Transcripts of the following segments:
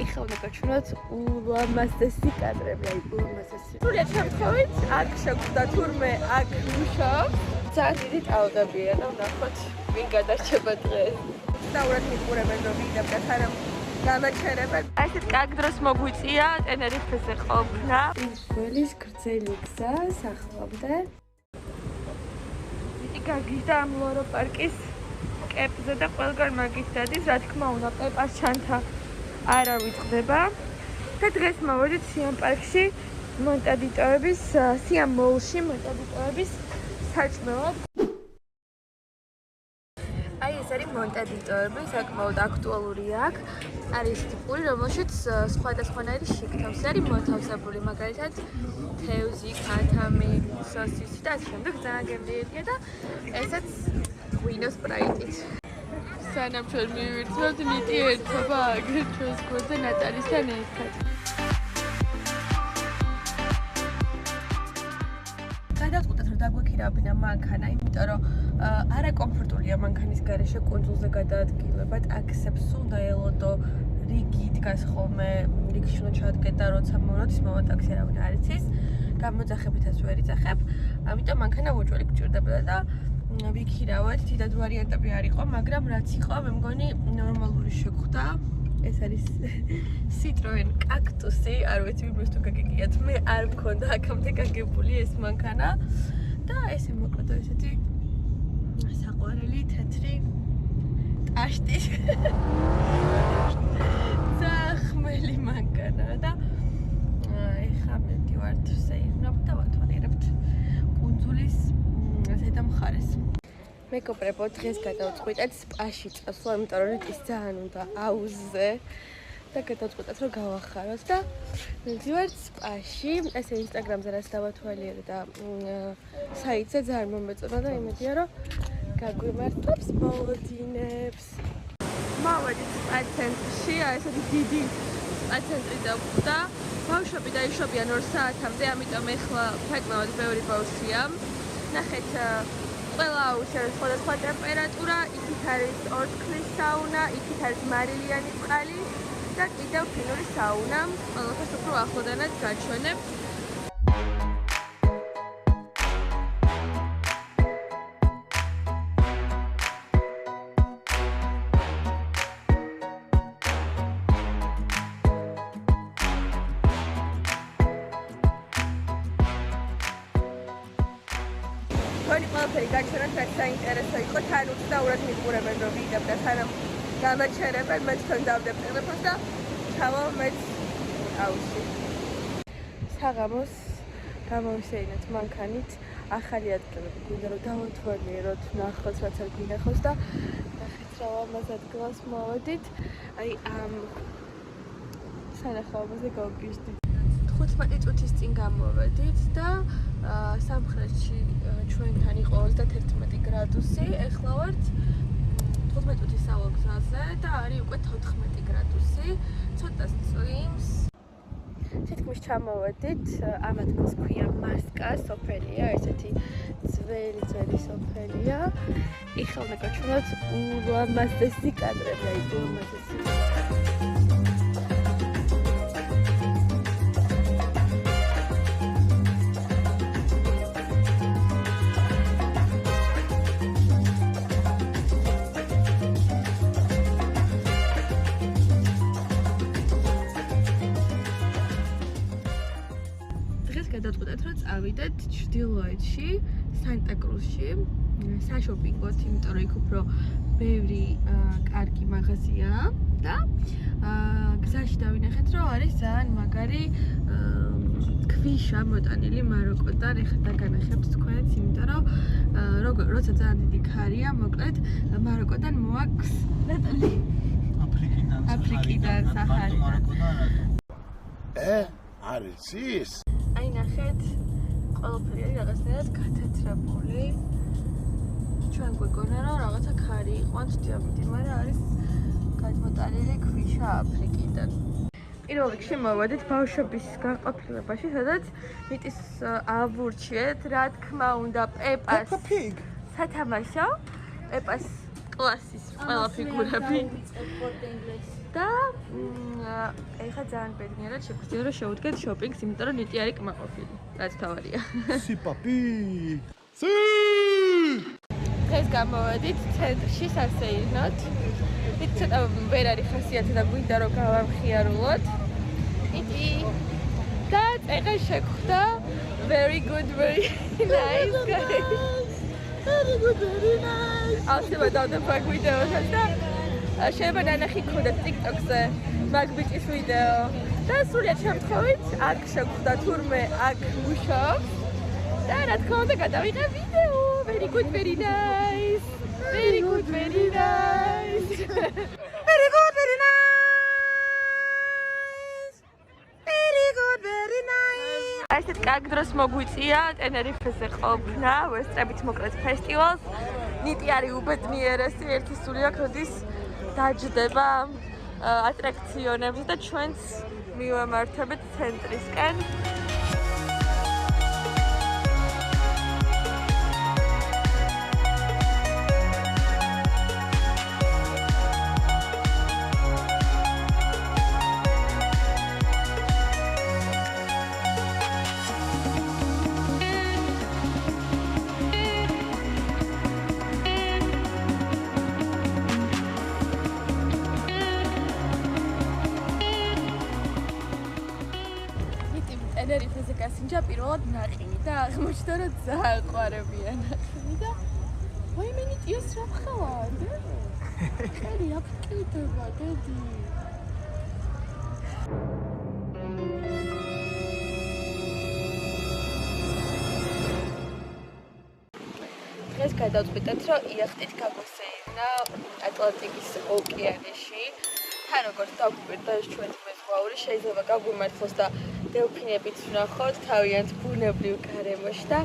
იხელდა გაჩვენოთ ულამაზესი კადრები, აი ულამაზესი. სრულიად შემთხვევით, აქ შეგვდა თურმე აქ მუშაობს. ძალიან დიდი ტალღებია და ვნახოთ ვინ გადარჩება დღეს. საურად მიყურებენ რომ ვიდაბდა სანამ გამაჩერებენ. ასეთ კარგ დროს მოგვიწია ტენერიფეზე ყოფნა. ის გრძელი გზა სახლამდე. დიდი გაგის და ამლორო პარკის კეპზე და ყველგან მაგის დადის, რა თქმა უნდა, პეპას ჩანთა არ ავიწყდება. და დღეს მოვედით სიამ პარკში მონტადიტოების, სიამ მოლში მონტადიტოების საჭმელად. აი ეს არის მონტადიტოები, საკმაოდ აქტუალური აქ. არის ტიპური, რომელშიც სხვადასხვანაირი შიგთავსი არის მოთავსებული, მაგალითად თევზი, ქათამი, სოსისი და ასე შემდეგ. ძალიან გემრიელია და ესეც ღვინოს სპრაიტით. სანამ ჩვენ მივირთვათ, ნიტი ერთობა აგრეთ ჩვენს გვერდზე ნატალისთან ერთად. გადავწყვიტეთ რომ დაგვექირავებინა მანქანა, იმიტომ რომ არაკომფორტულია მანქანის გარეშე კუნძულზე გადაადგილება, ტაქსებს უნდა ელოდო, რიგი დგას ხოლმე, რიგში უნდა ჩადგეთ და როცა მომროდის ტაქსი არავინ არ იცის, გამოძახებითაც ვერ იცახებ, ამიტომ მანქანა უჭველი გჭირდებოდა და ვიქირავეთ, დიდად ვარიანტები არ იყო, მაგრამ რაც იყო, მე მგონი ნორმალური შეგვხვდა. ეს არის Citroen Cactus-ი, არ ვიცი ვიბროს თუ გაგიგიათ, მე არ მქონდა აქამდე გაგებული ეს მანქანა და ესე მოკლედ ესეთი საყვარელი თეთრი ტაშტი ზახმელი მანქანა და ეხლა მივდივართ სეირნობ და ვათვალიერებთ კუნძულის ზედა მხარეს. მეგობრებო, დღეს გადავწყვიტეთ სპაში წასვლა, იმიტომ რომ რიტის ძალიან უნდა აუზზე და გადავწყვიტეთ რომ გავახაროთ და მივდივართ სპაში. ესე ინსტაგრამზე რაც დავათვალიერე და საიტზე ძალიან მომეწონა და იმედია რომ გაგვიმართლებს მოლოდინებს. მოვედით სპა ცენტრში, ესეთი დიდი სპა ცენტრი დავხვდა. ბავშვები დაიშობიან 2 საათამდე, ამიტომ ეხლა საკმაოდ ბევრი ბავშვია. ნახეთ ყველა აუზში არის სხვადასხვა ტემპერატურა, იქით არის ორთქლის საუნა, იქით არის მარილიანი წყალი და კიდევ ფინური საუნა. ყველაფერს უფრო ახლოდანაც გაჩვენებ. ყველაფერი გაჩვენოთ, რაც საინტერესო იყო, თან უცნაურად მიყურებენ რომ ვიდაბდა სანამ გამაჩერებენ, მე თქვენ დავდებ ტელეფონს და ჩავალ მეც აუზში. საღამოს გამოვისეინეთ მანქანით, ახალი ადგილები გვინდა რომ დავათვალიეროთ, ვნახოთ რაც არ გვინახავს და ნახეთ რა ლამაზ ადგილას მოვედით. აი ამ სანახაობაზე გავგიჟდით. 15 წუთის წინ გამოვედით და სამხრეთში ჩვენთან იყო 31 გრადუსი, ეხლა ვართ 15 წუთის სალოგზაზე და არის უკვე 14 გრადუსი, ცოტა წვიმს. თითქმის ჩამოვედით, ამ ადგილს ქვია მასკა სოფელია, ესეთი ძველი სოფელია. იხელდა გაჩვენოთ ულამაზესი კადრები, აი ულამაზესი. გადავწყვიტეთ რომ წავიდეთ ჩრდილოეთში, სანტა-კრუსში, საშოპინგოთ, იმიტომ რომ იქ უფრო ბევრი კარგი მაღაზიაა და გზაში დავინახეთ რომ არის ძალიან მაგარი ქვიშა მოტანილი მაროკოდან, ეხლა დაგანახებთ თქვენც, იმიტომ რომ როცა ძალიან დიდი ქარია, მოკლედ მაროკოდან მოაქვს ნატალი აფრიკიდან, საჰარიდან. არის ის? აი ნახეთ, ყველაფერი არის რაღაცნაირად გათეთრებული. ჩვენ გვეგონა რომ რაღაცა ქარი იყვანთ დიაბეტი, მაგრამ არის გადმოტანილი ქვიშა აფრიკიდან. პირველ რიგში მოვედით ბავშვების განყოფილებაში, სადაც მიტის ავურჩიეთ, რა თქმა უნდა, პეპას სათამაშო, პეპას კლასის ყველა ფიგურები. და ეხლა ძალიან ბედნიერად შეგვიძლია რომ შევუდგეთ შოპინგს, იმიტომ რომ ნიტი არის კმაყოფილი. რაც თავარია. სი პაპი. სი! დღეს გამოვედით ცენტრში სასეირნოდ. ის ცოტა ვერ არის ხასიათი და გვინდა რომ გავამხიარულოთ. იტი და ეხლა შეგვხვდა very good, very nice guys. Very good, very nice. I'll დავდებ ვიდეოსაც და შეიძლება ნანახი გქონდეთ TikTok-ზე მაგ ბიჭის ვიდეო. და სულიად შემთხვევით აქ შეგვხვდა თურმე აქ მუშაობს. და რა თქმა უნდა გადავიღე ვიდეო. Very good, very nice. Very good, very nice. Very good, very nice. Very good, very nice. ასეთ კარგ დროს მოგვიწია ტენერიფეზე ყოფნა, ვესწრებით მოკლედ ფესტივალს. ნიტი არის უბედნიერესი, ერთი სული აქვს, როდის დაჯდება ატრაქციონებზე და ჩვენც მივამართებთ ცენტრისკენ. ტენერიფეზე გასინჯა პირველად ნაყინი და აღმოჩნდა რომ ძალიან ყვარებია ნაყინი და ვაიმე ნიტიოს რა ხარ? ხელი აფკიდება დედი. დღეს გადავწყვიტეთ რომ იახტით გაგვესეირნა ატლანტიკის ოკეანეში. თან როგორც დაგვიკვირდა ეს ჩვენი მეზღვაური შეიძლება გაგვიმართლოს და დელფინებიც ვნახოთ თავიანთ ბუნებრივ გარემოში და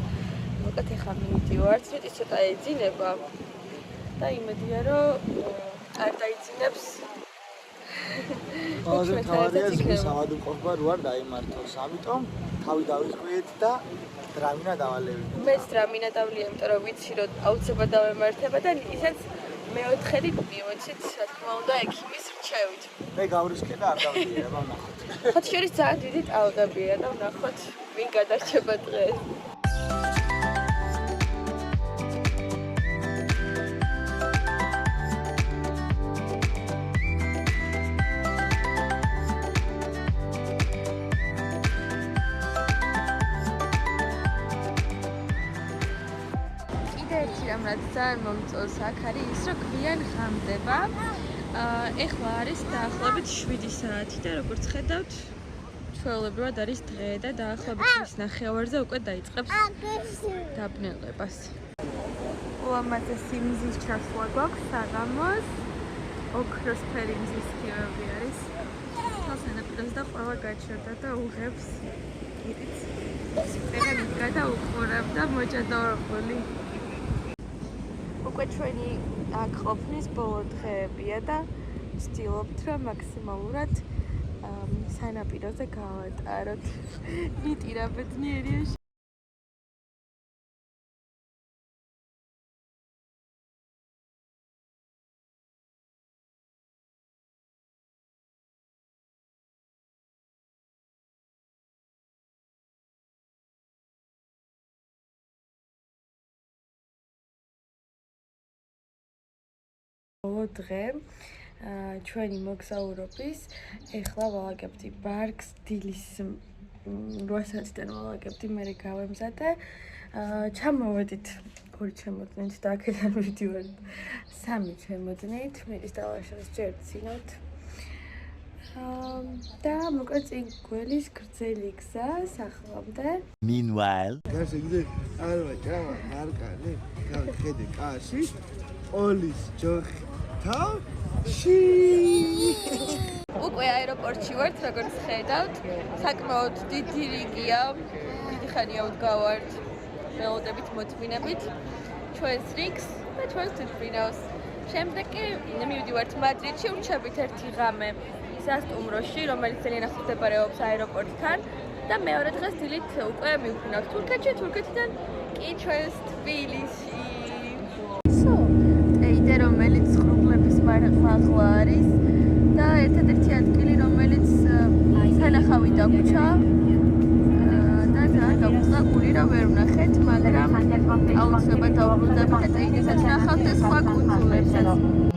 მოკლედ ეხლა მივიდივართ, ცოტა ცოტა ეძინება და იმედია რომ არ დაიძინებს. ყველაზე თავარია ზღვის ავადმყოფობა რო არ დაიმართოს, ამიტომ თავი დავიხვიეთ და დრამინა დავალევით. მეც დრამინა დავლიე, იმიტომ რომ ვიცი რომ აუცილებლად დავემართება და ისაც მეოთხედი მივეცით, რა თქმა უნდა, ექიმის რჩევით. მე გავრისკე და არ დავდიერება ვნახოთ. ხოთ შორის ძალიან დიდი ტალღებია და ვნახოთ ვინ გადარჩება დღეს. კიდე ერთი რამ რაც ძალიან მომწონს აქ არის ის რომ გვიან ღამდება. ეხლა არის დაახლოებით 7 საათი და როგორც ხედავთ ჩვეულებრივად არის დღე და დაახლოებით 9:30-ზე უკვე დაიწყებს დაბნელებას. უამაცესი მზის ჩასვლა გვაქვს საღამოს. ოქროსფერი მზის სქივები არის. სანაპიროს და ყველა გაჩერდა და უღებს კიდიც. სპერანი გადაუყურებდა მოჭადრაკული. უკვე ჩვენი აქ ყოფნის ბოლო დღეებია და ვცდილობთ რომ მაქსიმალურად სანაპიროზე გავატაროთ. ნიტი რა ბედნიერია. ბოლო დღე ჩვენი მოგზაურობის ეხლა ვალაგებდი ბარგს დილის 8 საათიდან ვალაგებდი, მე გავემზადე. ჩამოვედით 2 ჩემოდნით და აქედან ვიდივართ 3 ჩემოდნით. მირის დავაშალეს ჯერ წინოთ. და მოკლედ წინ გველის გრძელი გზა სახლამდე. Meanwhile, გასაგზე არა ჯამა მარკანი, გახედე კაში, ოლის ჯოხი თავში. უკვე აეროპორტში ვართ, როგორც ხედავთ, საკმაოდ დიდი რიგია, დიდი ხანია ვდგავართ მელოდებით, მოწმინებით ჩვენს რიგს და ჩვენს თვითმფრინავს. შემდეგ კი მივდივართ მადრიდში, ვრჩებით ერთი ღამე სასტუმროში, რომელიც ძალიან ახლოს მდებარეობს აეროპორტთან და მეორე დღეს დილით უკვე მივფრინავთ თურქეთში, თურქეთიდან კი ჩვენს თბილისში. რომელიც ღრუბლების მაღლა არის და ერთადერთი ადგილი, რომელიც დაგვრჩა და ძალიან გაგვწდა გული რა ვერ ვნახეთ, მაგრამ აუცილებლად დავბრუნდებით და ტეინისაც ნახავთ და სხვა კუნძულებსაც.